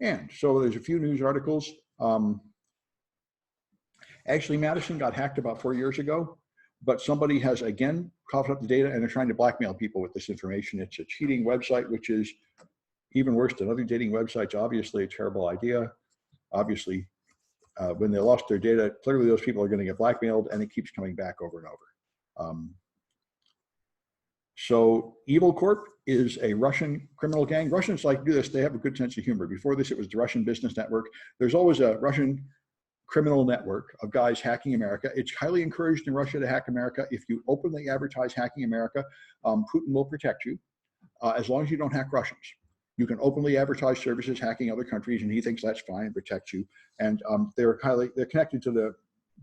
And so there's a few news articles. Actually, Madison got hacked about 4 years ago, but somebody has again coughed up the data and they're trying to blackmail people with this information. It's a cheating website, which is even worse than other dating websites. Obviously a terrible idea. Obviously, when they lost their data, clearly those people are going to get blackmailed, and it keeps coming back over and over. So Evil Corp is a Russian criminal gang. Russians like to do this. They have a good sense of humor. Before this, it was the Russian Business Network. There's always a Russian criminal network of guys hacking America. It's highly encouraged in Russia to hack America. If you openly advertise hacking America, Putin will protect you as long as you don't hack Russians. You can openly advertise services hacking other countries, and he thinks that's fine and protects you. And they're connected to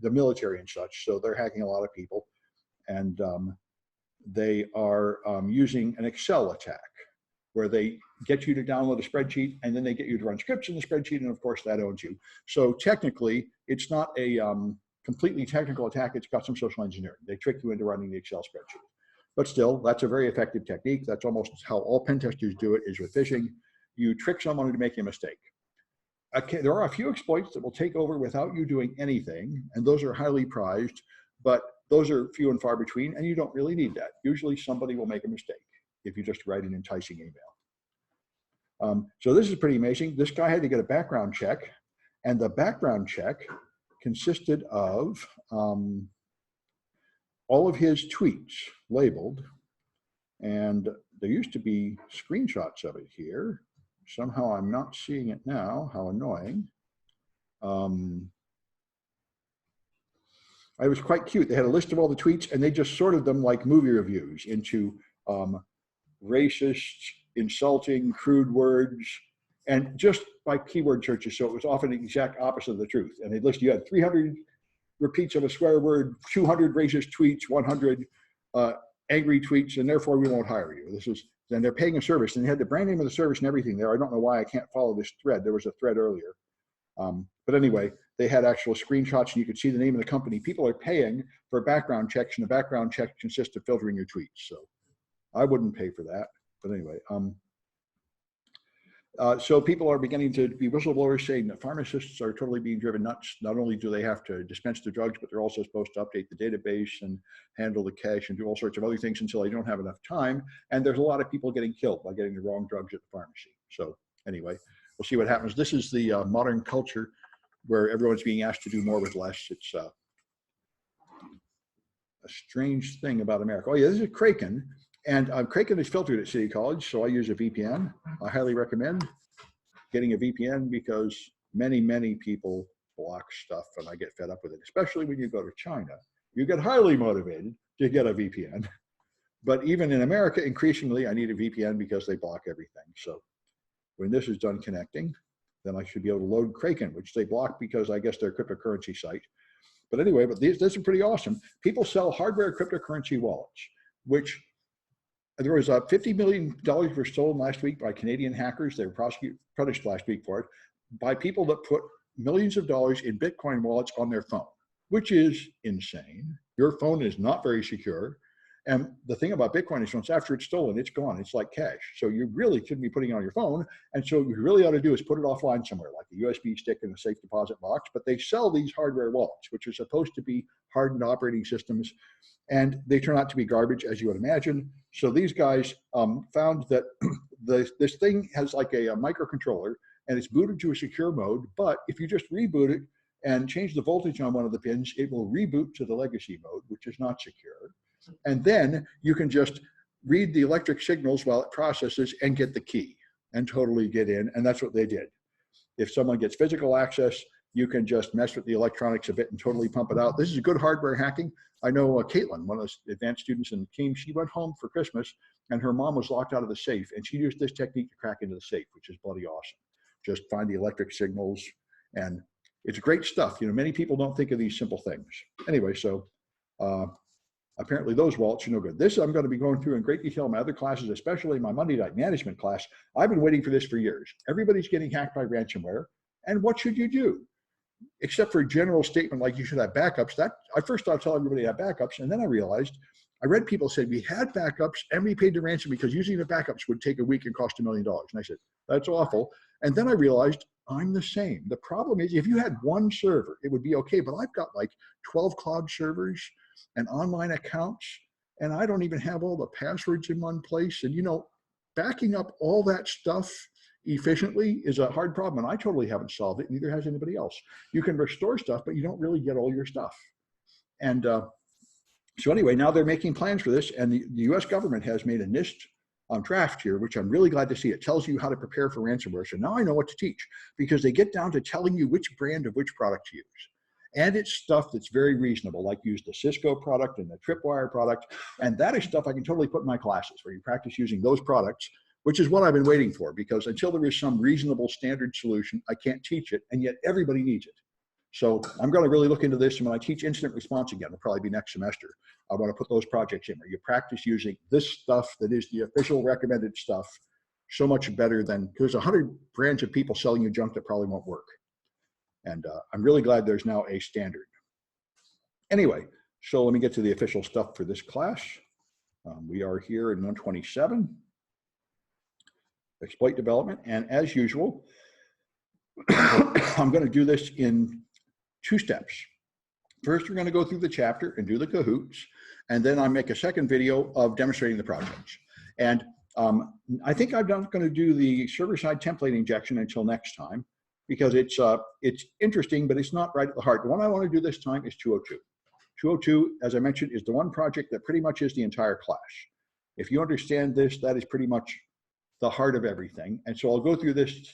the military and such, so they're hacking a lot of people. And they are using an Excel attack where they get you to download a spreadsheet, and then they get you to run scripts in the spreadsheet, and of course that owns you. So technically, it's not a completely technical attack, it's custom social engineering. They trick you into running the Excel spreadsheet. But still, that's a very effective technique. That's almost how all pen testers do it, is with phishing. You trick someone into making a mistake. Okay, there are a few exploits that will take over without you doing anything, and those are highly prized, but those are few and far between, and you don't really need that. Usually somebody will make a mistake if you just write an enticing email. So this is pretty amazing. This guy had to get a background check, and the background check consisted of all of his tweets labeled, and there used to be screenshots of it here. Somehow I'm not seeing it now. How annoying. It was quite cute. They had a list of all the tweets, and they just sorted them like movie reviews into racist, insulting, crude words, and just by keyword searches. So it was often the exact opposite of the truth. And they listed, you had 300 repeats of a swear word, 200 racist tweets, 100 angry tweets, and therefore we won't hire you. This was, and they're paying a service, and they had the brand name of the service and everything there. I don't know why I can't follow this thread. There was a thread earlier. But anyway, they had actual screenshots, and you could see the name of the company. People are paying for background checks, and the background check consists of filtering your tweets. So I wouldn't pay for that. But anyway, so people are beginning to be whistleblowers saying that pharmacists are totally being driven nuts. Not only do they have to dispense the drugs, but they're also supposed to update the database and handle the cache and do all sorts of other things until they don't have enough time. And there's a lot of people getting killed by getting the wrong drugs at the pharmacy. So anyway, we'll see what happens. This is the modern culture where everyone's being asked to do more with less. It's a strange thing about America. Oh yeah, this is Kraken. And Kraken is filtered at City College, so I use a VPN. I highly recommend getting a VPN because many, many people block stuff, and I get fed up with it, especially when you go to China. You get highly motivated to get a VPN. But even in America, increasingly, I need a VPN because they block everything. So when this is done connecting, then I should be able to load Kraken, which they block because I guess they're a cryptocurrency site. But anyway, but these are pretty awesome. People sell hardware cryptocurrency wallets, which there was $50 million were stolen last week by Canadian hackers. They were punished last week for it, by people that put millions of dollars in Bitcoin wallets on their phone, which is insane. Your phone is not very secure. And the thing about Bitcoin is once after it's stolen, it's gone. It's like cash. So you really shouldn't be putting it on your phone. And so what you really ought to do is put it offline somewhere, like a USB stick in a safe deposit box. But they sell these hardware wallets, which are supposed to be hardened operating systems. And they turn out to be garbage, as you would imagine. So these guys found that this thing has like a microcontroller, and it's booted to a secure mode. But if you just reboot it and change the voltage on one of the pins, it will reboot to the legacy mode, which is not secure. And then you can just read the electric signals while it processes and get the key and totally get in. And that's what they did. If someone gets physical access, you can just mess with the electronics a bit and totally pump it out. This is good hardware hacking. I know Caitlin, one of the advanced students in the team, she went home for Christmas and her mom was locked out of the safe, and she used this technique to crack into the safe, which is bloody awesome. Just find the electric signals, and it's great stuff. You know, many people don't think of these simple things. Anyway, so apparently those wallets are no good. This I'm going to be going through in great detail in my other classes, especially my Monday night management class. I've been waiting for this for years. Everybody's getting hacked by ransomware, and what should you do? Except for a general statement like you should have backups. That I first thought tell everybody to have backups, and then I realized, I read people say we had backups and we paid the ransom because using the backups would take a week and cost $1 million. And I said, that's awful. And then I realized I'm the same. The problem is if you had one server, it would be okay, but I've got like 12 cloud servers and online accounts, and I don't even have all the passwords in one place. And you know, backing up all that stuff efficiently is a hard problem, and I totally haven't solved it, neither has anybody else. You can restore stuff, but you don't really get all your stuff. And so anyway, now they're making plans for this, and the US government has made a NIST draft here, which I'm really glad to see. It tells you how to prepare for ransomware. So now I know what to teach, because they get down to telling you which brand of which product to use. And it's stuff that's very reasonable, like use the Cisco product and the Tripwire product. And that is stuff I can totally put in my classes, where you practice using those products, which is what I've been waiting for, because until there is some reasonable standard solution, I can't teach it, and yet everybody needs it. So I'm going to really look into this, and when I teach incident response again, it'll probably be next semester, I want to put those projects in where you practice using this stuff that is the official recommended stuff so much better than, because 100 brands of people selling you junk that probably won't work. And I'm really glad there's now a standard. Anyway, so let me get to the official stuff for this class. We are here in 127, exploit development. And as usual, I'm going to do this in 2 steps. First, we're going to go through the chapter and do the cahoots, and then I make a second video of demonstrating the projects. And I think I'm not going to do the server-side template injection until next time, because it's interesting, but it's not right at the heart. The one I want to do this time is 202. 202, as I mentioned, is the one project that pretty much is the entire class. If you understand this, that is pretty much the heart of everything. And so I'll go through this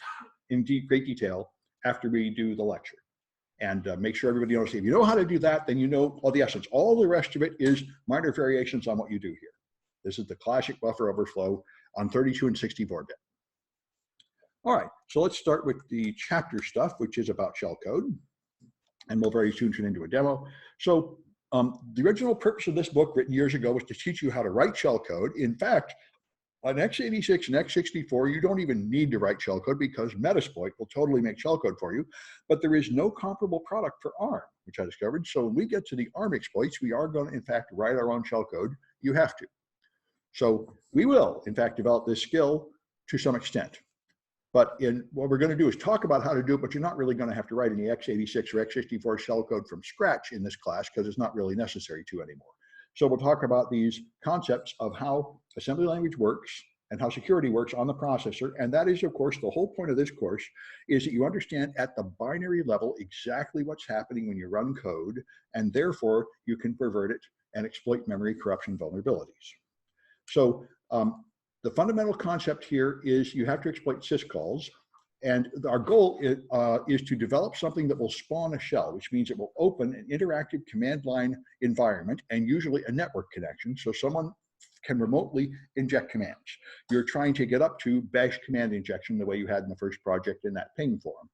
in great detail after we do the lecture, and make sure everybody knows. If you know how to do that, then you know all the essence. All the rest of it is minor variations on what you do here. This is the classic buffer overflow on 32 and 64-bit. All right, so let's start with the chapter stuff, which is about shellcode, and we'll very soon turn into a demo. So the original purpose of this book, written years ago, was to teach you how to write shellcode. In fact, on x86 and x64, you don't even need to write shellcode, because Metasploit will totally make shellcode for you. But there is no comparable product for ARM, which I discovered. So when we get to the ARM exploits, we are going to, in fact, write our own shellcode. You have to. So we will, in fact, develop this skill to some extent. But what we're going to do is talk about how to do it, but you're not really going to have to write any x86 or x64 shellcode from scratch in this class, because it's not really necessary to anymore. So we'll talk about these concepts of how assembly language works and how security works on the processor. And that is, of course, the whole point of this course, is that you understand at the binary level exactly what's happening when you run code, and therefore you can pervert it and exploit memory corruption vulnerabilities. So the fundamental concept here is you have to exploit syscalls. And our goal is to develop something that will spawn a shell, which means it will open an interactive command line environment, and usually a network connection, so someone can remotely inject commands. You're trying to get up to bash command injection the way you had in the first project in that ping form,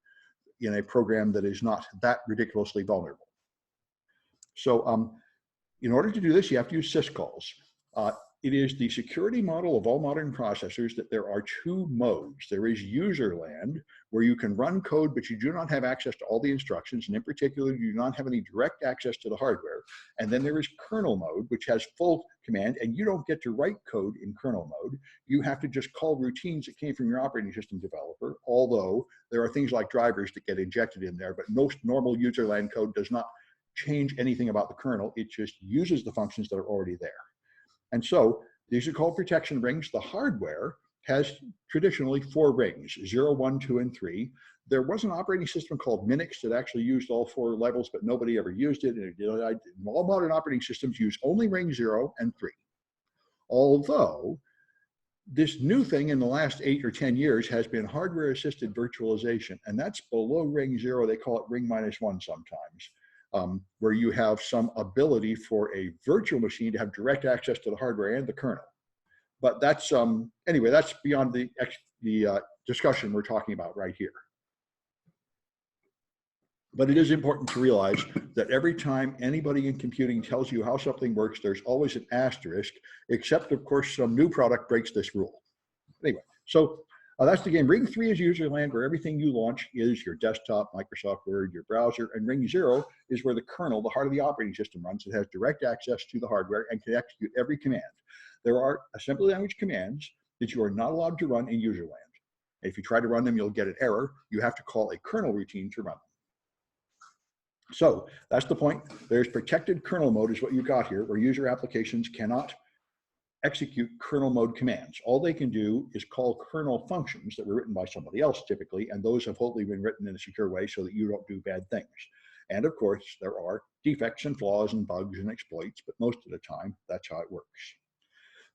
in a program that is not that ridiculously vulnerable. So in order to do this, you have to use syscalls. It is the security model of all modern processors that there are 2 modes. There is user land, where you can run code, but you do not have access to all the instructions, and in particular, you do not have any direct access to the hardware. And then there is kernel mode, which has full command, and you don't get to write code in kernel mode. You have to just call routines that came from your operating system developer, although there are things like drivers that get injected in there, but most normal user land code does not change anything about the kernel. It just uses the functions that are already there. And so these are called protection rings. The hardware has traditionally 4 rings, 0, 1, 2, and 3. There was an operating system called Minix that actually used all 4 levels, but nobody ever used it. And all modern operating systems use only ring 0 and 3. Although this new thing in the last 8 or 10 years has been hardware-assisted virtualization, and that's below ring 0. They call it ring -1 sometimes. Where you have some ability for a virtual machine to have direct access to the hardware and the kernel. But that's, anyway, that's beyond the discussion we're talking about right here. But it is important to realize that every time anybody in computing tells you how something works, there's always an asterisk, except, of course, some new product breaks this rule. Anyway, so that's the game. Ring 3 is user land, where everything you launch is your desktop, Microsoft Word, your browser, and ring 0 is where the kernel, the heart of the operating system, runs. It has direct access to the hardware and can execute every command. There are assembly language commands that you are not allowed to run in user land. If you try to run them, you'll get an error. You have to call a kernel routine to run them. So that's the point. There's protected kernel mode is what you got here, where user applications cannot execute kernel mode commands. All they can do is call kernel functions that were written by somebody else typically, and those have hopefully been written in a secure way so that you don't do bad things. And of course, there are defects and flaws and bugs and exploits, but most of the time, that's how it works.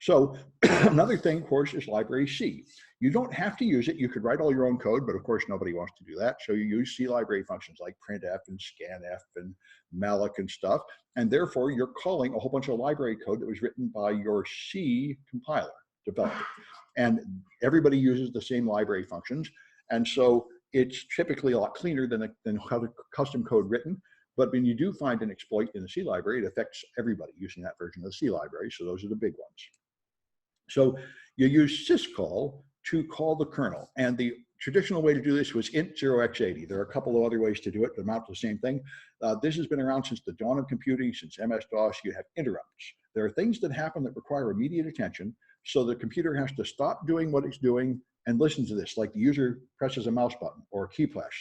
So another thing, of course, is library C. You don't have to use it. You could write all your own code, but of course, nobody wants to do that. So you use C library functions like printf and scanf and malloc and stuff. And therefore, you're calling a whole bunch of library code that was written by your C compiler developer. And everybody uses the same library functions. And so it's typically a lot cleaner than custom code written. But when you do find an exploit in the C library, it affects everybody using that version of the C library. So those are the big ones. So you use syscall to call the kernel. And the traditional way to do this was int 0x80. There are a couple of other ways to do it that amount to the same thing. This has been around since the dawn of computing, since MS-DOS. You have interrupts. There are things that happen that require immediate attention. So the computer has to stop doing what it's doing and listen to this, like the user presses a mouse button or a key press.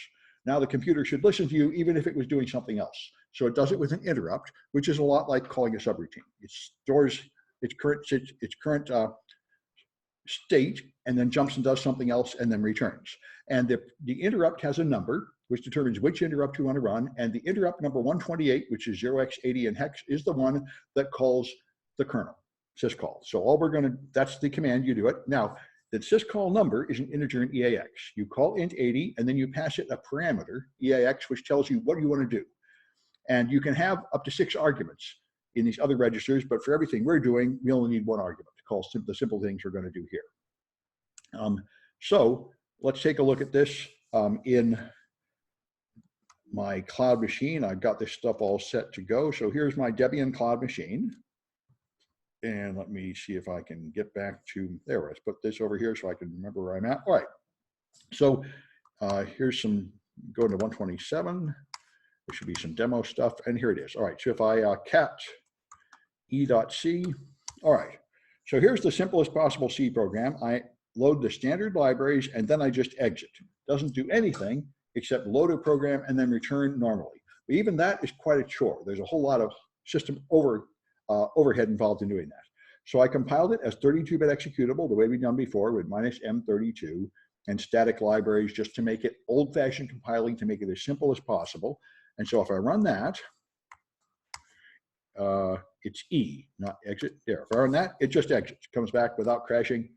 Now the computer should listen to you even if it was doing something else. So it does it with an interrupt, which is a lot like calling a subroutine. It stores its current state and then jumps and does something else and then returns. And the interrupt has a number which determines which interrupt you want to run. And the interrupt number 128, which is 0x80 in hex, is the one that calls the kernel, syscall. So all we're going to, that's the command, you do it. Now, the syscall number is an integer in EAX. You call int 80 and then you pass it a parameter, EAX, which tells you what you want to do. And you can have up to 6 arguments in these other registers, but for everything we're doing, we only need 1 argument to call the simple things we're going to do here. So let's take a look at this in my cloud machine. I've got this stuff all set to go. So here's my Debian cloud machine. And let me see if I can get back to, there, let's put this over here so I can remember where I'm at. All right, so here's some, go to 127. There should be some demo stuff, and here it is. All right, so if I cat e.c, all right. So here's the simplest possible C program. I load the standard libraries, and then I just exit. Doesn't do anything except load a program and then return normally. But even that is quite a chore. There's a whole lot of system overhead involved in doing that. So I compiled it as 32-bit executable, the way we've done before with -m32 and static libraries, just to make it old-fashioned compiling, to make it as simple as possible. And so if I run that, it's E, not exit. There, if I run that, it just exits, comes back without crashing,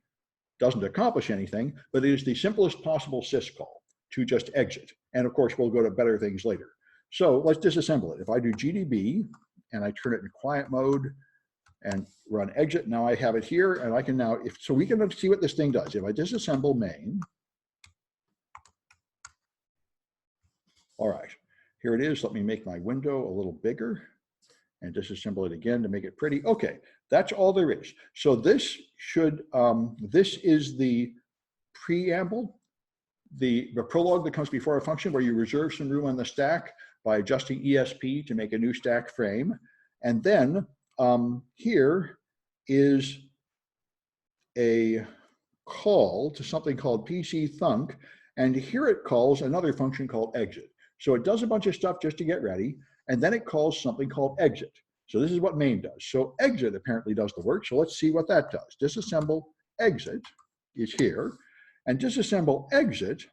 doesn't accomplish anything, but it is the simplest possible syscall to just exit. And of course, we'll go to better things later. So let's disassemble it. If I do GDB and I turn it in quiet mode and run exit, now I have it here, and I can now, so we can see what this thing does. If I disassemble main, all right, here it is. Let me make my window a little bigger and disassemble it again to make it pretty. Okay, that's all there is. So this should, this is the preamble, the prologue that comes before a function where you reserve some room on the stack by adjusting ESP to make a new stack frame. And then here is a call to something called PC thunk, and here it calls another function called exit. So it does a bunch of stuff just to get ready, and then it calls something called exit. So this is what main does. So exit apparently does the work. So let's see what that does. Disassemble exit is here, and disassemble exit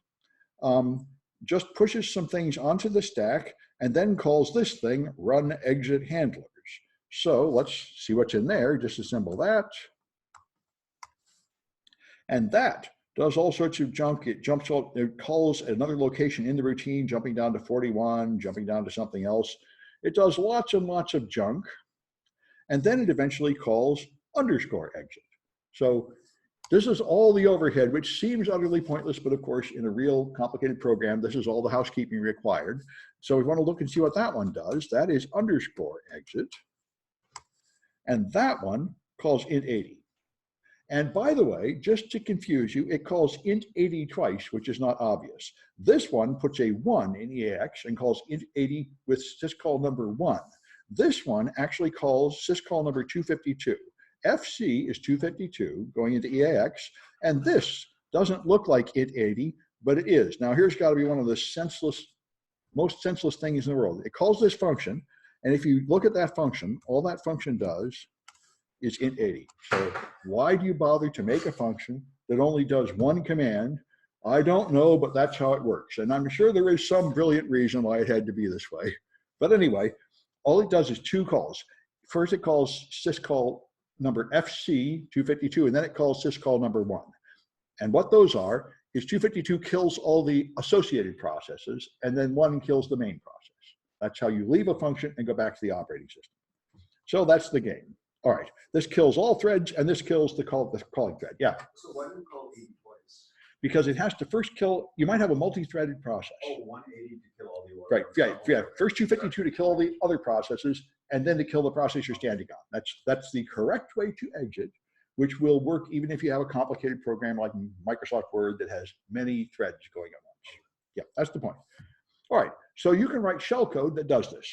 just pushes some things onto the stack and then calls this thing run exit handlers. So let's see what's in there. Disassemble that. And that does all sorts of junk. It jumps out, it calls another location in the routine, jumping down to 41, jumping down to something else. It does lots and lots of junk. And then it eventually calls underscore exit. So this is all the overhead, which seems utterly pointless, but of course, in a real complicated program, this is all the housekeeping required. So we want to look and see what that one does. That is underscore exit. And that one calls int 80. And by the way, just to confuse you, it calls int 80 twice, which is not obvious. This one puts a 1 in EAX and calls int 80 with syscall number 1. This one actually calls syscall number 252. FC is 252 going into EAX, and this Doesn't look like int80, but it is. Now here's got to be one of the most senseless things in the world. It calls this function, and if you look at that function, all that function does is int80. So why do you bother to make a function that only does one command? I don't know, but that's how it works. And I'm sure there is some brilliant reason why it had to be this way. But anyway, all it does is two calls. First, it calls syscall number FC252, and then it calls syscall number 1. And what those are is 252 kills all the associated processes, and then 1 kills the main process. That's how you leave a function and go back to the operating system. So that's the game. All right, this kills all threads, and this kills the calling thread. Yeah. So why do we call 80 twice? Because it has to first kill, you might have a multi-threaded process. Oh, 180 to kill all the other. Right, yeah. First 252 to kill all the other processes, and then to kill the process you're standing on. That's the correct way to exit, which will work even if you have a complicated program like Microsoft Word that has many threads going on. Yeah, that's the point. All right, so you can write shellcode that does this.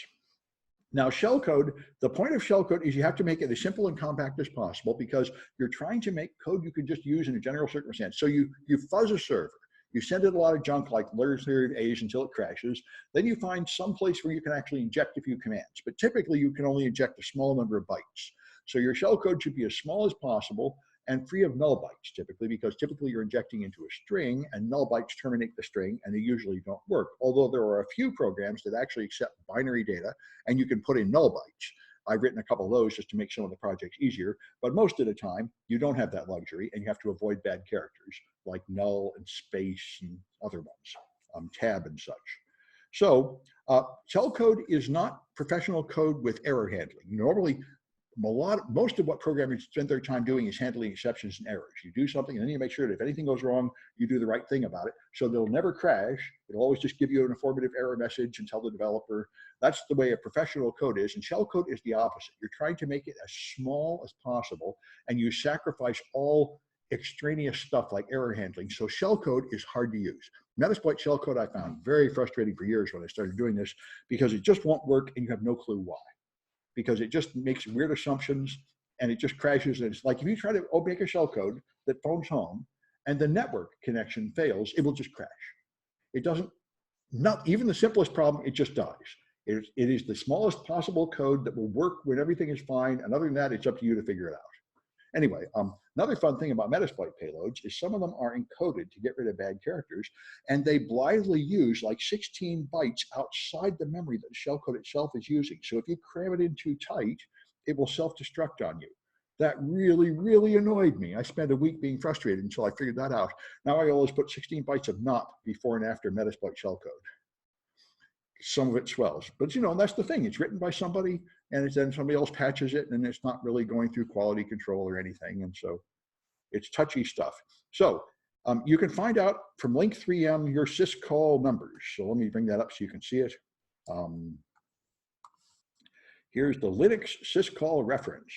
Now, shellcode, the point of shellcode is you have to make it as simple and compact as possible because you're trying to make code you can just use in a general circumstance. So you fuzz a server, you send it a lot of junk like letters of A's until it crashes, then you find some place where you can actually inject a few commands, but typically you can only inject a small number of bytes. So your shellcode should be as small as possible and free of null bytes typically, because typically you're injecting into a string and null bytes terminate the string and they usually don't work. Although there are a few programs that actually accept binary data and you can put in null bytes. I've written a couple of those just to make some of the projects easier, but most of the time you don't have that luxury and you have to avoid bad characters like null and space and other ones, tab and such. So shellcode is not professional code with error handling. Normally, most of what programmers spend their time doing is handling exceptions and errors. You do something and then you make sure that if anything goes wrong, you do the right thing about it. So they'll never crash. It'll always just give you an informative error message and tell the developer. That's the way a professional code is. And shellcode is the opposite. You're trying to make it as small as possible and you sacrifice all extraneous stuff like error handling. So shellcode is hard to use. Metasploit shellcode I found very frustrating for years when I started doing this because it just won't work and you have no clue why. Because it just makes weird assumptions and it just crashes. And it's like if you try to make a shellcode that phones home and the network connection fails, it will just crash. It doesn't, not even the simplest problem, it just dies. It is the smallest possible code that will work when everything is fine. And other than that, it's up to you to figure it out. Anyway, another fun thing about Metasploit payloads is some of them are encoded to get rid of bad characters, and they blithely use like 16 bytes outside the memory that the shellcode itself is using. So if you cram it in too tight, it will self-destruct on you. That really, really annoyed me. I spent a week being frustrated until I figured that out. Now I always put 16 bytes of not before and after Metasploit shellcode. Some of it swells, but you know, that's the thing. It's written by somebody and then somebody else patches it and it's not really going through quality control or anything. And so it's touchy stuff. So you can find out from link 3M your syscall numbers. So let me bring that up so you can see it. Here's the Linux syscall reference.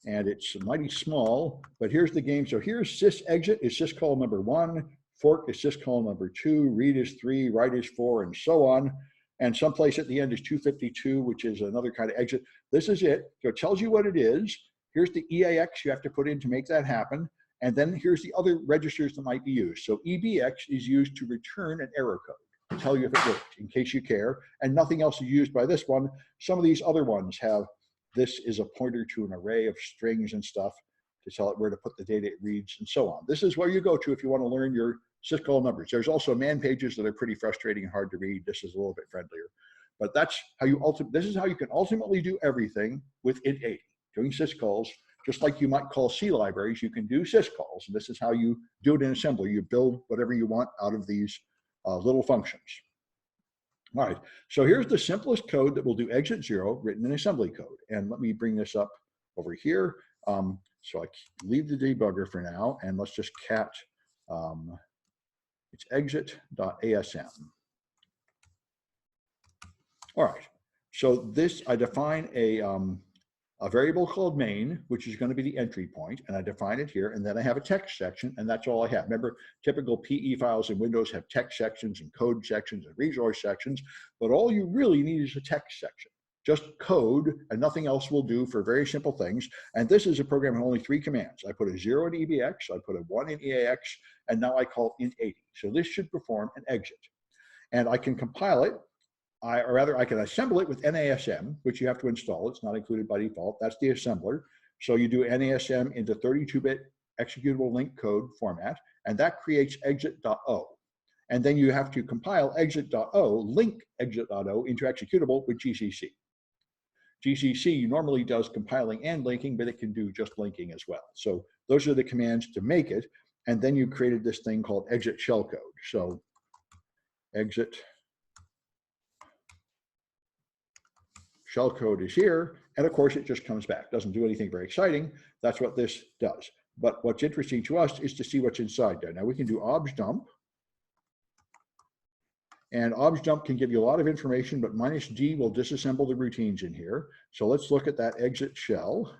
And it's mighty small, but here's the game. So here's sysexit is syscall number 1. Fork is syscall number 2, read is 3, write is 4, and so on. And someplace at the end is 252, which is another kind of exit. This is it. So it tells you what it is. Here's the EAX you have to put in to make that happen. And then here's the other registers that might be used. So EBX is used to return an error code, to tell you if it worked, in case you care. And nothing else is used by this one. Some of these other ones have, this is a pointer to an array of strings and stuff to tell it where to put the data it reads and so on. This is where you go to if you want to learn your syscall numbers. There's also man pages that are pretty frustrating and hard to read. This is a little bit friendlier, but that's how you this is how you can ultimately do everything with int80, doing syscalls. Just like you might call C libraries, you can do syscalls. And this is how you do it in assembly. You build whatever you want out of these little functions. All right, so here's the simplest code that will do exit 0 written in assembly code. And let me bring this up over here. So I leave the debugger for now, and let's just cat, it's exit.asm. All right, so this, I define a variable called main, which is going to be the entry point, and I define it here, and then I have a text section, and that's all I have. Remember, typical PE files in Windows have text sections and code sections and resource sections, but all you really need is a text section. just code, and nothing else will do for very simple things. And this is a program with only 3 commands. I put a 0 in EBX, I put a 1 in EAX, and now I call int 80. So this should perform an exit. And I can compile it, or rather I can assemble it with NASM, which you have to install. It's not included by default. That's the assembler. So you do NASM into 32-bit executable link code format, and that creates exit.o. And then you have to compile exit.o, link exit.o into executable with GCC. GCC normally does compiling and linking, but it can do just linking as well. So those are the commands to make it. And then you created this thing called exit shellcode. So exit shellcode is here. And of course, it just comes back. Doesn't do anything very exciting. That's what this does. But what's interesting to us is to see what's inside there. Now we can do obj dump. And obj dump can give you a lot of information, but -d will disassemble the routines in here. So let's look at that exit shell.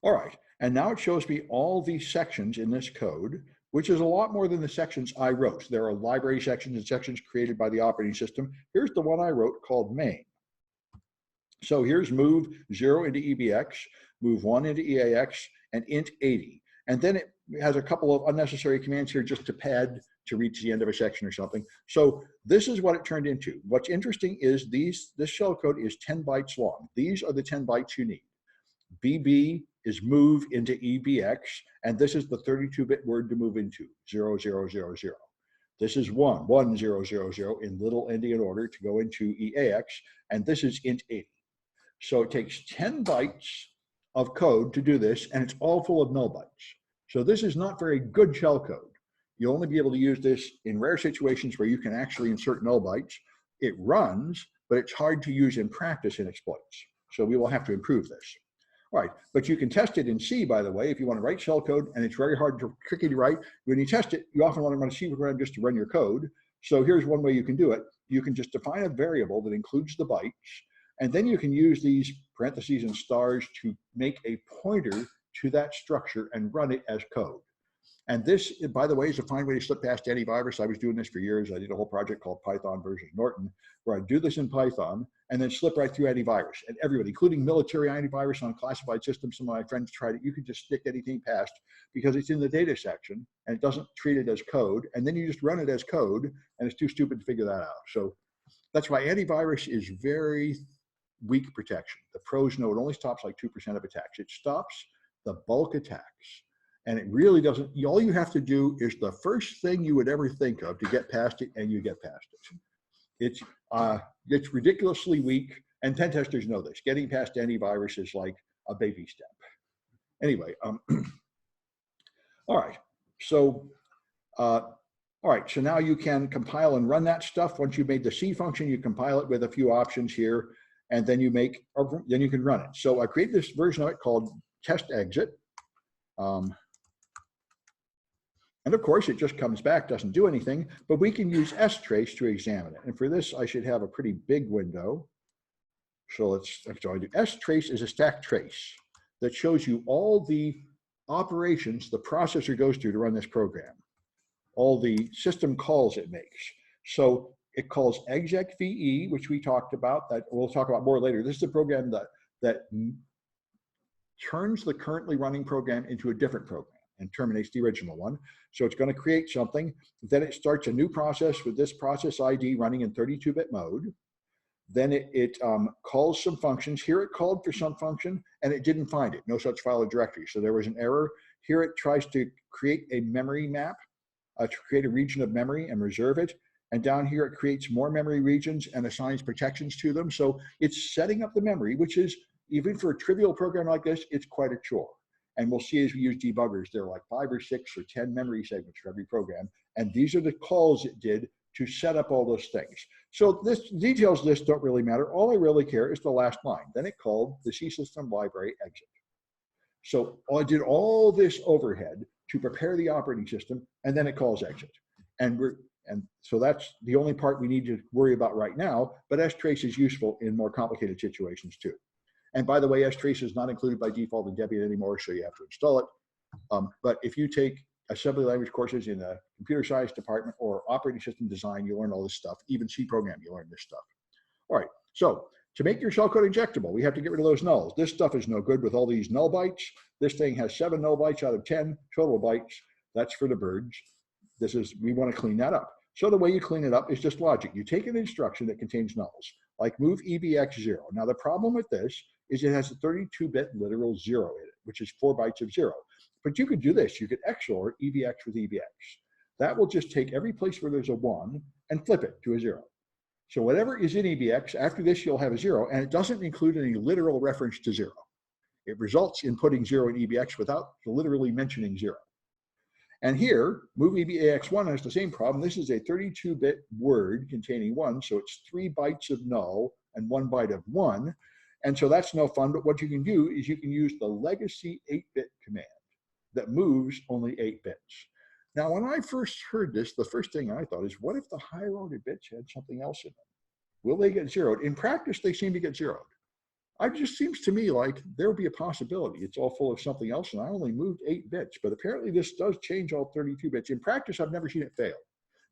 All right, and now it shows me all these sections in this code, which is a lot more than the sections I wrote. There are library sections and sections created by the operating system. Here's the one I wrote called main. So here's move 0 into EBX, move 1 into EAX, and int 80. And then it has a couple of unnecessary commands here just to pad to reach the end of a section or something. So this is what it turned into. What's interesting is this shellcode is 10 bytes long. These are the 10 bytes you need. BB is move into EBX, and this is the 32-bit word to move into, 0000. This is 1000 in little endian order to go into EAX, and this is int 80. So it takes 10 bytes of code to do this, and it's all full of null bytes. So this is not very good shellcode. You'll only be able to use this in rare situations where you can actually insert null bytes. It runs, but it's hard to use in practice in exploits. So we will have to improve this. All right, but you can test it in C, by the way, if you want to write shellcode, and it's very tricky to write. When you test it, you often want to run a C program just to run your code. So here's one way you can do it. You can just define a variable that includes the bytes, and then you can use these parentheses and stars to make a pointer to that structure and run it as code. And this, by the way, is a fine way to slip past antivirus. I was doing this for years. I did a whole project called Python versus Norton, where I do this in Python and then slip right through antivirus. And everybody, including military antivirus on classified systems, some of my friends tried it. You can just stick anything past because it's in the data section and it doesn't treat it as code. And then you just run it as code, and it's too stupid to figure that out. So that's why antivirus is very weak protection. The pros know it only stops like 2% of attacks. It stops the bulk attacks. And it really doesn't, all you have to do is the first thing you would ever think of to get past it, and you get past it. It's ridiculously weak, and pen testers know this. Getting past antivirus is like a baby step. Anyway, all right. So, so now you can compile and run that stuff. Once you've made the C function, you compile it with a few options here, and then you then you can run it. So I created this version of it called test exit. And of course, it just comes back, doesn't do anything, but we can use STrace to examine it. And for this, I should have a pretty big window. So I do STrace is a stack trace that shows you all the operations the processor goes through to run this program, all the system calls it makes. So it calls execve, which we talked about, that we'll talk about more later. This is a program that turns the currently running program into a different program and terminates the original one. So it's going to create something. Then it starts a new process with this process ID running in 32-bit mode. Then it calls some functions. Here it called for some function, and it didn't find it. No such file or directory. So there was an error. Here it tries to create a memory map, to create a region of memory and reserve it. And down here, it creates more memory regions and assigns protections to them. So it's setting up the memory, which is, even for a trivial program like this, it's quite a chore. And we'll see as we use debuggers, there are like 5 or 6 or 10 memory segments for every program. And these are the calls it did to set up all those things. So this details of this don't really matter. All I really care is the last line. Then it called the C system library exit. So I did all this overhead to prepare the operating system, and then it calls exit. And so that's the only part we need to worry about right now, but STrace is useful in more complicated situations too. And by the way, STrace is not included by default in Debian anymore, so you have to install it. But if you take assembly language courses in the computer science department or operating system design, you learn all this stuff. Even C programming, you learn this stuff. All right, so to make your shellcode injectable, we have to get rid of those nulls. This stuff is no good with all these null bytes. This thing has 7 null bytes out of 10 total bytes. That's for the birds. We want to clean that up. So the way you clean it up is just logic. You take an instruction that contains nulls, like move EBX0. Now the problem with this is it has a 32-bit literal 0 in it, which is 4 bytes of 0. But you could do this. You could XOR EBX with EBX. That will just take every place where there's a 1 and flip it to a 0. So whatever is in EBX, after this you'll have a 0, and it doesn't include any literal reference to 0. It results in putting 0 in EBX without literally mentioning 0. And here, move EBAX1 has the same problem. This is a 32-bit word containing 1, so it's 3 bytes of null and 1 byte of 1. And so that's no fun, but what you can do is you can use the legacy 8-bit command that moves only 8 bits. Now, when I first heard this, the first thing I thought is, what if the higher order bits had something else in them? Will they get zeroed? In practice, they seem to get zeroed. It just seems to me like there would be a possibility. It's all full of something else, and I only moved 8 bits, but apparently this does change all 32 bits. In practice, I've never seen it fail.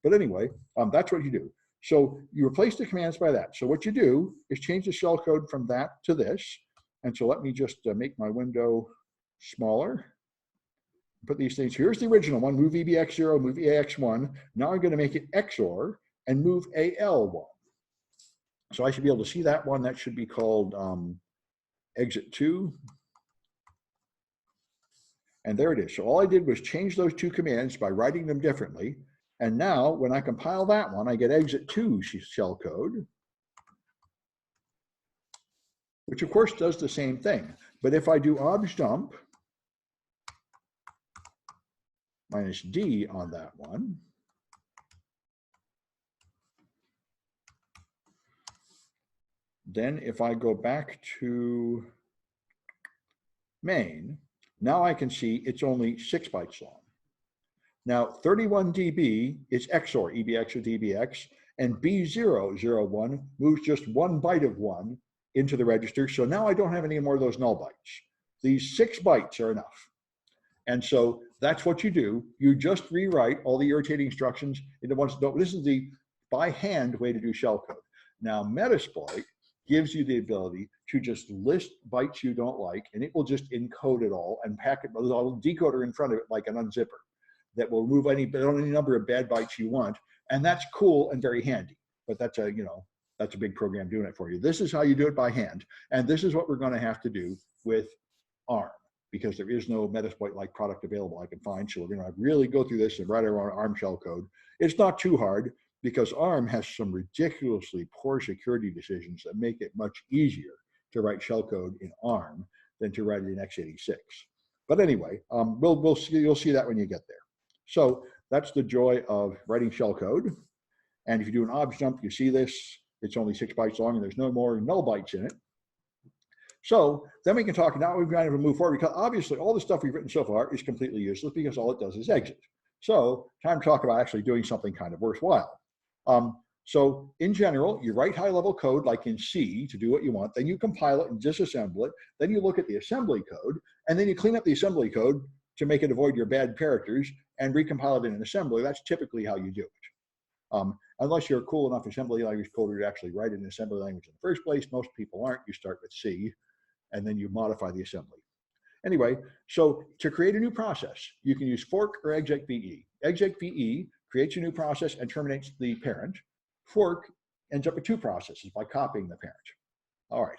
But anyway, that's what you do. So you replace the commands by that. So what you do is change the shellcode from that to this. And so let me just make my window smaller. Put these things, here's the original one, move EBX0, move EAX1. Now I'm going to make it XOR and move AL1. So I should be able to see that one. That should be called exit 2. And there it is. So all I did was change those 2 commands by writing them differently. And now when I compile that one, I get exit 2 shellcode, which of course does the same thing. But if I do obj dump minus D on that one, then if I go back to main, now I can see it's only 6 bytes long. Now 31 dB is XOR EBX with EBX, and B001 moves just 1 byte of 1 into the register. So now I don't have any more of those null bytes. These 6 bytes are enough. And so that's what you do. You just rewrite all the irritating instructions into one. This is the by hand way to do shellcode. Now Metasploit gives you the ability to just list bytes you don't like, and it will just encode it all and pack it with a little decoder in front of it like an unzipper that will remove any number of bad bytes you want. And that's cool and very handy, but that's a big program doing it for you. This is how you do it by hand. And this is what we're going to have to do with ARM, because there is no Metasploit-like product available I can find. So we're going to really go through this and write our ARM shellcode. It's not too hard, because ARM has some ridiculously poor security decisions that make it much easier to write shellcode in ARM than to write it in x86. But anyway, you'll see that when you get there. So that's the joy of writing shellcode. And if you do an obj dump, you see this. It's only 6 bytes long, and there's no more null bytes in it. So then we can talk, now we've got to move forward, because obviously all the stuff we've written so far is completely useless because all it does is exit. So time to talk about actually doing something kind of worthwhile. So in general, you write high-level code like in C to do what you want, then you compile it and disassemble it, then you look at the assembly code, and then you clean up the assembly code to make it avoid your bad characters and recompile it in an assembly. That's typically how you do it. Unless you're a cool enough assembly language coder to actually write an assembly language in the first place, most people aren't. You start with C, and then you modify the assembly. Anyway, so to create a new process, you can use fork or execve. Execve creates a new process and terminates the parent. Fork ends up with 2 processes by copying the parent. All right.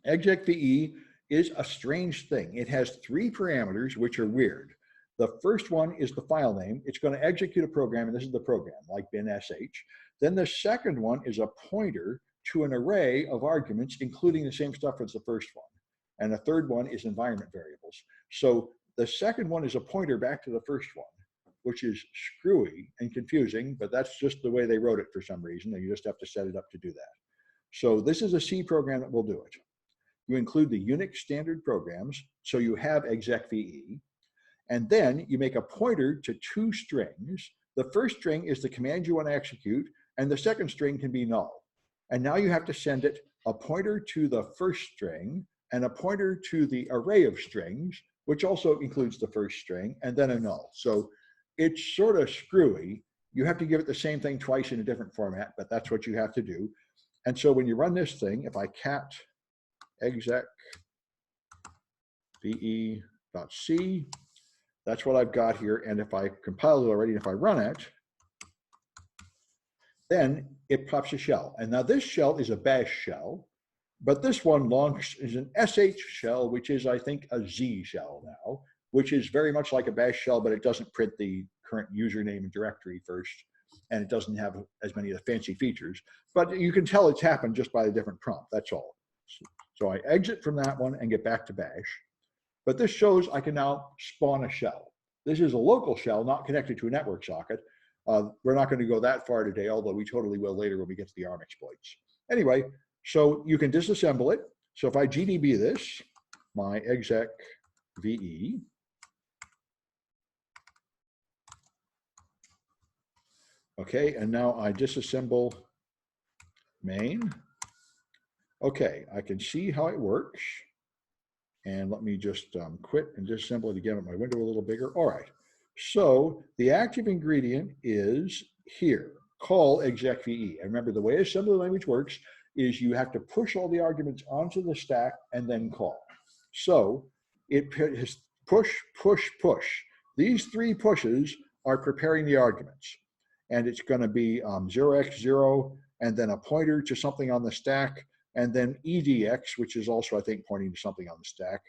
Execve is a strange thing. It has 3 parameters, which are weird. The first one is the file name. It's going to execute a program, and this is the program, like bin sh. Then the second one is a pointer to an array of arguments, including the same stuff as the first one. And the third one is environment variables. So the second one is a pointer back to the first one, which is screwy and confusing, but that's just the way they wrote it for some reason, and you just have to set it up to do that. So this is a C program that will do it. You include the Unix standard programs, so you have execve, and then you make a pointer to 2 strings. The first string is the command you want to execute, and the second string can be null. And now you have to send it a pointer to the first string and a pointer to the array of strings which also includes the first string, and then a null. So it's sort of screwy. You have to give it the same thing twice in a different format, but that's what you have to do. And so when you run this thing, if I cat execve.c, that's what I've got here. And if I compiled it already, if I run it, then it pops a shell. And now this shell is a bash shell, but this one is an sh shell, which is, I think, a z shell now, which is very much like a bash shell, but it doesn't print the current username and directory first, and it doesn't have as many of the fancy features. But you can tell it's happened just by a different prompt, that's all. So I exit from that one and get back to bash. But this shows I can now spawn a shell. This is a local shell, not connected to a network socket. We're not going to go that far today, although we totally will later when we get to the ARM exploits. Anyway, so you can disassemble it. So if I GDB this, my execve, okay, and now I disassemble main. Okay, I can see how it works. And let me just quit and disassemble it again with my window a little bigger. All right, so the active ingredient is here, call execve. And remember, the way assembly language works is you have to push all the arguments onto the stack and then call. So it has push, push, push. These three pushes are preparing the arguments. And it's going to be 0x0, and then a pointer to something on the stack, and then edx, which is also, I think, pointing to something on the stack.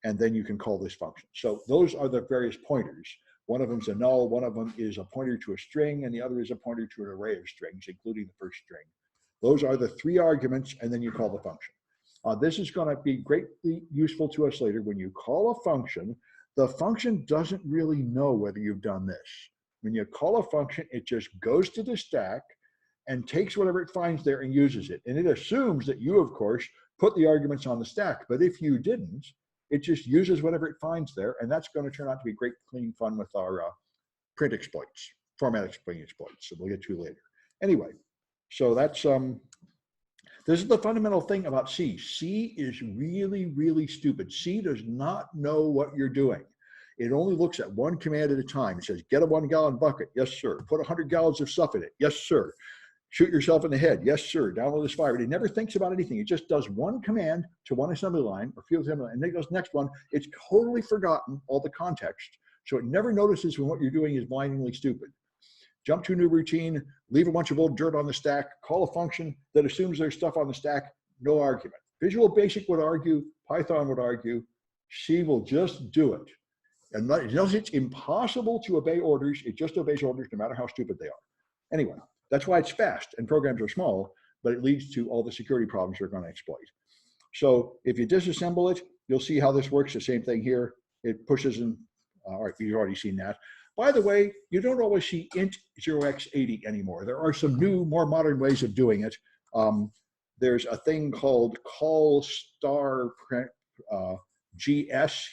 And then you can call this function. So those are the various pointers. One of them is a null, one of them is a pointer to a string, and the other is a pointer to an array of strings, including the first string. Those are the three arguments, and then you call the function. This is going to be greatly useful to us later. When you call a function, the function doesn't really know whether you've done this. When you call a function, it just goes to the stack and takes whatever it finds there and uses it. And it assumes that you, of course, put the arguments on the stack. But if you didn't, it just uses whatever it finds there. And that's going to turn out to be great, clean fun with our print exploits, format explain exploits. So we'll get to later. Anyway, so that's, this is the fundamental thing about C. C is really, really stupid. C does not know what you're doing. It only looks at one command at a time. It says, get a 1 gallon bucket. Yes, sir. Put 100 gallons of stuff in it. Yes, sir. Shoot yourself in the head. Yes, sir. Download this file. It never thinks about anything. It just does one command to one assembly line or field assembly line, and then it goes next one. It's totally forgotten all the context. So it never notices when what you're doing is blindingly stupid. Jump to a new routine, leave a bunch of old dirt on the stack, call a function that assumes there's stuff on the stack, no argument. Visual Basic would argue, Python would argue, C will just do it. And unless it's impossible to obey orders, it just obeys orders no matter how stupid they are. Anyway, that's why it's fast and programs are small, but it leads to all the security problems you're going to exploit. So if you disassemble it, you'll see how this works. The same thing here. It pushes in, all right, you've already seen that. By the way, you don't always see int 0x80 anymore. There are some new, more modern ways of doing it. There's a thing called callstarprintgs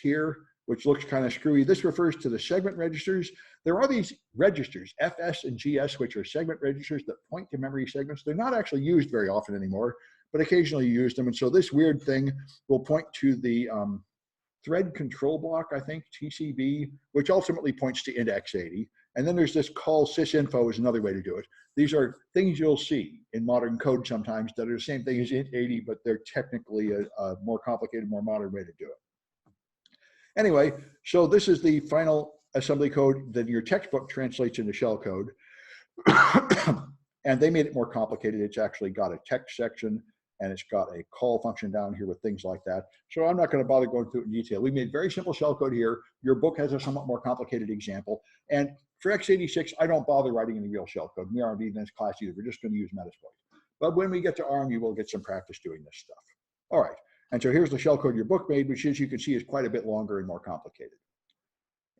here, which looks kind of screwy. This refers to the segment registers. There are these registers, FS and GS, which are segment registers that point to memory segments. They're not actually used very often anymore, but occasionally you use them. And so this weird thing will point to the thread control block, I think, TCB, which ultimately points to index 80. And then there's this call sysinfo is another way to do it. These are things you'll see in modern code sometimes that are the same thing as int 80, but they're technically a more complicated, more modern way to do it. Anyway, so this is the final assembly code that your textbook translates into shellcode. And they made it more complicated. It's actually got a text section, and it's got a call function down here with things like that. So I'm not going to bother going through it in detail. We made very simple shellcode here. Your book has a somewhat more complicated example. And for x86, I don't bother writing any real shellcode. We aren't even in this class either. We're just going to use Metasploit. But when we get to ARM, you will get some practice doing this stuff. All right. And so here's the shellcode your book made, which, as you can see, is quite a bit longer and more complicated.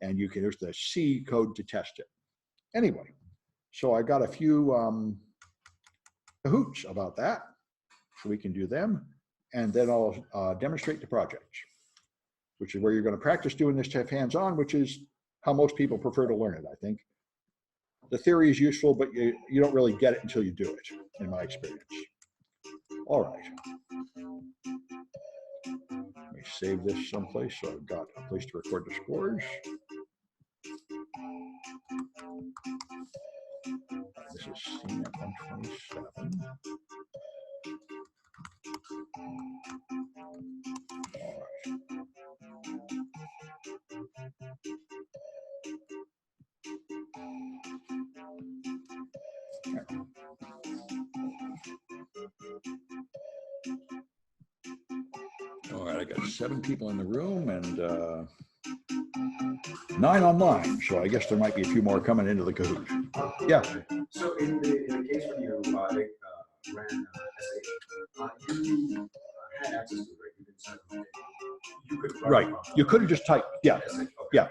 And you can, here's the C code to test it. Anyway, so I got a few hoots about that. So we can do them. And then I'll demonstrate the projects, which is where you're going to practice doing this hands-on, which is how most people prefer to learn it, I think. The theory is useful, but you don't really get it until you do it, in my experience. All right. Let me save this someplace so I've got a place to record the scores. This is CNIT 127. All right. All right, I got 7 people in the room and 9 online, so I guess there might be a few more coming into the code. Yeah. So in the case when you ran SH, you had access to it, right? You didn't set them up. You could run Right. You could have just typed, yeah. SH. Okay. Yeah.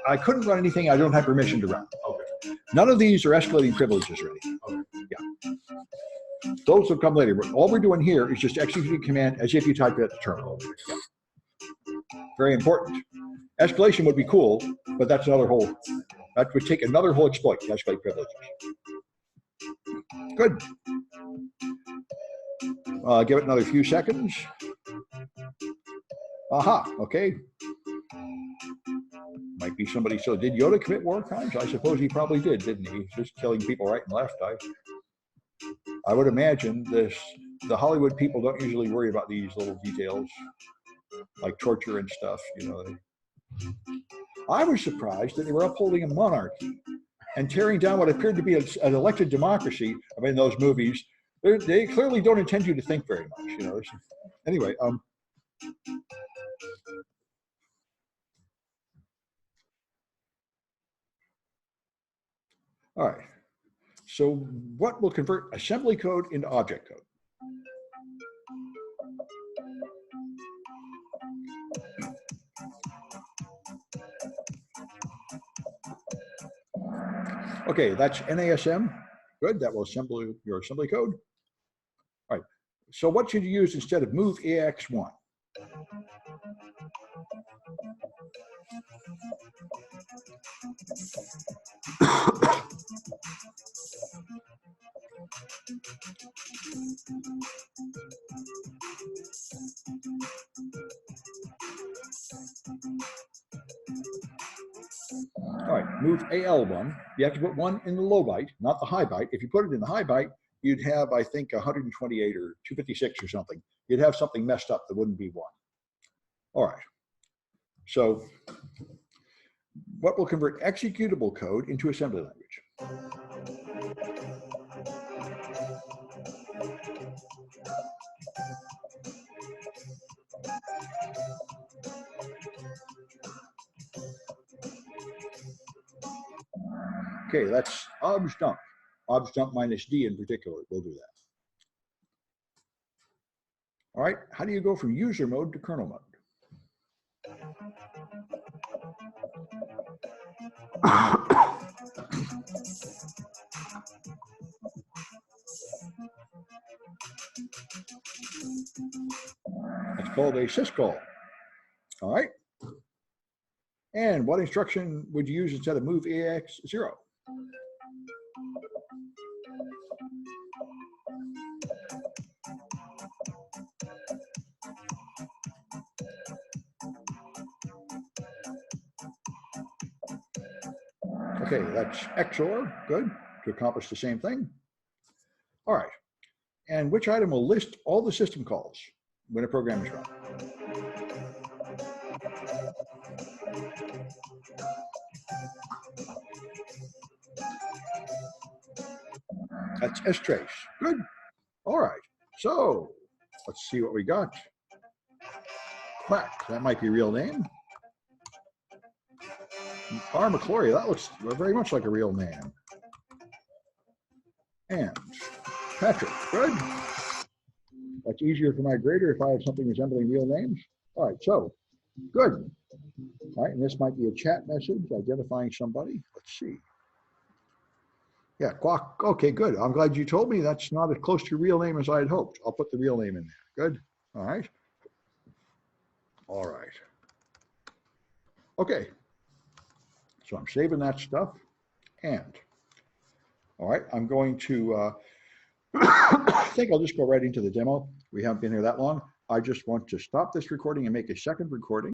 I couldn't run anything I don't have permission to run. Okay. None of these are escalating privileges or anything. Okay. Yeah. Those will come later. All we're doing here is just executing a command as if you typed it at the terminal. Yeah. Very important. Escalation would be cool, but that's another whole, that would take another whole exploit to escalate privileges. Good. Give it another few seconds. Aha, okay. Might be somebody. So did Yoda commit war crimes? I suppose he probably did, didn't he? Just killing people right and left. I would imagine the Hollywood people don't usually worry about these little details like torture and stuff, you know. I was surprised that they were upholding a monarchy and tearing down what appeared to be an elected democracy. I mean, those movies, they clearly don't intend you to think very much, you know. Anyway, all right. So what will convert assembly code into object code? Okay, that's NASM. Good, that will assemble your assembly code. All right, so what should you use instead of move AX1? All right, move AL1. You have to put 1 in the low byte, not the high byte. If you put it in the high byte, you'd have, I think, 128 or 256 or something. You'd have something messed up that wouldn't be 1. All right. So what will convert executable code into assembly language? Okay, that's obj dump. Obj dump minus D in particular. We'll do that. All right, how do you go from user mode to kernel mode? It's called a syscall. All right. And what instruction would you use instead of move AX0? Okay, that's XOR, good, to accomplish the same thing. All right, and which item will list all the system calls when a program is run? That's STrace, good. All right, so let's see what we got. Quack, that might be a real name. R. McClory, that looks very much like a real name. And Patrick, good. That's easier for my grader if I have something resembling real names. All right, so good. All right, and this might be a chat message identifying somebody. Let's see. Yeah, Quack, okay, good. I'm glad you told me that's not as close to your real name as I had hoped. I'll put the real name in there, good. All right. All right. Okay. So I'm saving that stuff, and all right, I'm going to, I think I'll just go right into the demo. We haven't been here that long. I just want to stop this recording and make a second recording.